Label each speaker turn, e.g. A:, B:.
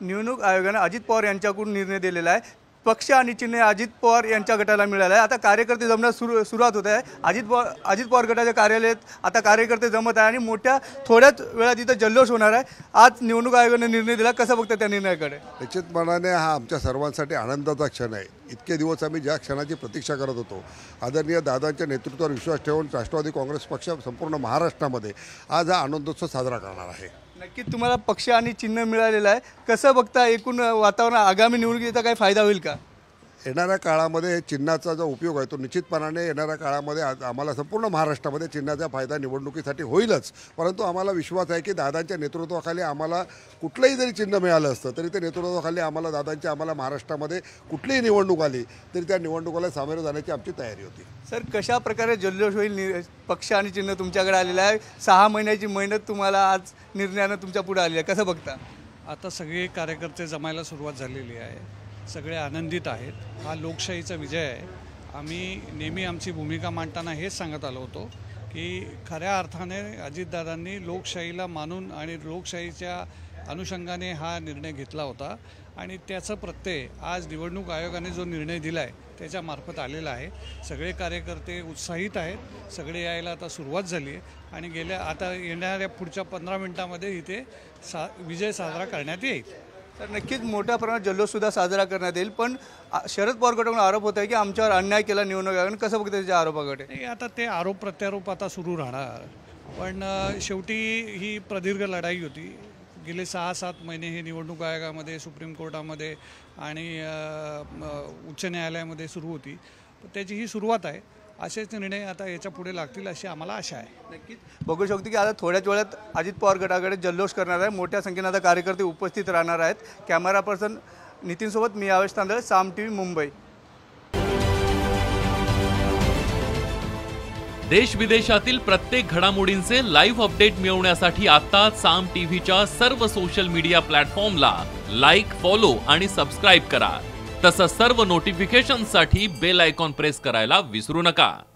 A: निवडणूक आयोगाने अजित पवार यांच्याकडून निर्णय दिलेला आहे। पक्ष आणि चिन्ह अजित पवार यांच्या गटाला मिळालं आहे। आता कार्यकर्ते जमण्यास सुरुवात होत आहे। अजित पवार गटाच्या कार्यालयात आता कार्यकर्ते जमत आहे आणि मोठ्या थोड्याच वेळात इथं जल्लोष होणार आहे। आज निवडणूक आयोगाने निर्णय दिला, कसं बघता त्या निर्णयाकडे?
B: निश्चितपणाने हा आमच्या सर्वांसाठी आनंदाचा क्षण आहे। इतके दिवस आम्ही ज्या क्षणाची प्रतीक्षा करत होतो, आदरणीय दादांच्या नेतृत्वावर विश्वास ठेवून राष्ट्रवादी काँग्रेस पक्ष संपूर्ण महाराष्ट्रामध्ये आज हा आनंदोत्सव साजरा करणार आहे।
A: नक्कीच तुम्हाला पक्ष आणि चिन्ह मिळालेलं आहे, कसं बघता एकूण वातावरण? आगामी निवडणुकीचा काही फायदा होईल का?
B: येणाऱ्या काळामध्ये चिन्हाचा जो उपयोग आहे तो निश्चितपणाने येणाऱ्या काळामध्ये आम्हाला संपूर्ण महाराष्ट्रामध्ये चिन्हाचा फायदा निवडणुकीसाठी होईलच। परंतु आम्हाला विश्वास आहे की दादांच्या नेतृत्वाखाली आम्हाला कुठलंही जरी चिन्ह मिळालं असतं तरी ते नेतृत्वाखाली आम्हाला महाराष्ट्रामध्ये कुठलीही निवडणूक आली तरी त्या निवडणुकीला सामोरे जाण्याची आमची तयारी होती।
A: सर, कशा प्रकारे जल्लोष होईल? पक्ष आणि चिन्ह तुमच्याकडे आलेलं आहे, 6 महिन्याची मेहनत तुम्हाला आज निर्णयानं तुमच्या पुढे आली आहे, कसं बघता?
C: आता सगळे कार्यकर्ते जमायला सुरुवात झालेली आहे, सगळे आनंदित आहेत। हा लोकशाहीचा विजय आहे। आम्ही नेहमी आमची भूमिका मांडताना हेच सांगत आलो होतो की खऱ्या अर्थाने अजितदादांनी लोकशाहीला मानून आणि लोकशाहीच्या अनुषंगाने हा निर्णय घेतला होता आणि त्याचा प्रत्यय आज निवडणूक आयोगाने जो निर्णय दिला आहे त्याच्यामार्फत आलेला आहे। सगळे कार्यकर्ते उत्साहित आहेत, सगळे यायला आता सुरुवात झाली आहे आणि आता येणाऱ्या पुढच्या 15 मिनिटांमध्ये इथे विजय साजरा करण्यात येईल।
A: तर नक्कीच मोठ्या प्रमाणात जल्लोषसुद्धा साजरा करण्यात येईल, पण शरद पवार गटाकडून आरोप होत आहे की आमच्यावर अन्याय केला निवडणूक आयोगाने, कसं बघतं त्याच्या आरोपाकडे?
C: नाही, आता ते आरोप प्रत्यारोप आता सुरू राहणार, पण शेवटी ही प्रदीर्घ लढाई होती। गेले 6-7 महिने हे निवडणूक आयोगामध्ये, सुप्रीम कोर्टामध्ये आणि उच्च न्यायालयामध्ये सुरू होती, त्याची ही सुरुवात आहे। असेच निर्णय आता याच्या पुढे लागतील अशी आम्हाला आशा आहे।
A: नक्कीच बघू शकतो की आता थोड्याच वेळात अजित पवार गटाकडे जल्लोष करणार आहे। मोठ्या संख्येने आता कार्यकर्ते उपस्थित राहणार आहेत। कॅमेरा पर्सन नितीनसोबत मी आवेश तांदळे, साम टीव्ही, मुंबई।
D: देश विदेशातील प्रत्येक घडामोडींचे लाईव्ह अपडेट मिळवण्यासाठी आता साम टीव्हीच्या सर्व सोशल मीडिया प्लॅटफॉर्मला लाईक, फॉलो आणि सबस्क्राईब करा। तसंच सर्व नोटिफिकेशनसाठी बेल आयकॉन प्रेस करायला विसरू नका।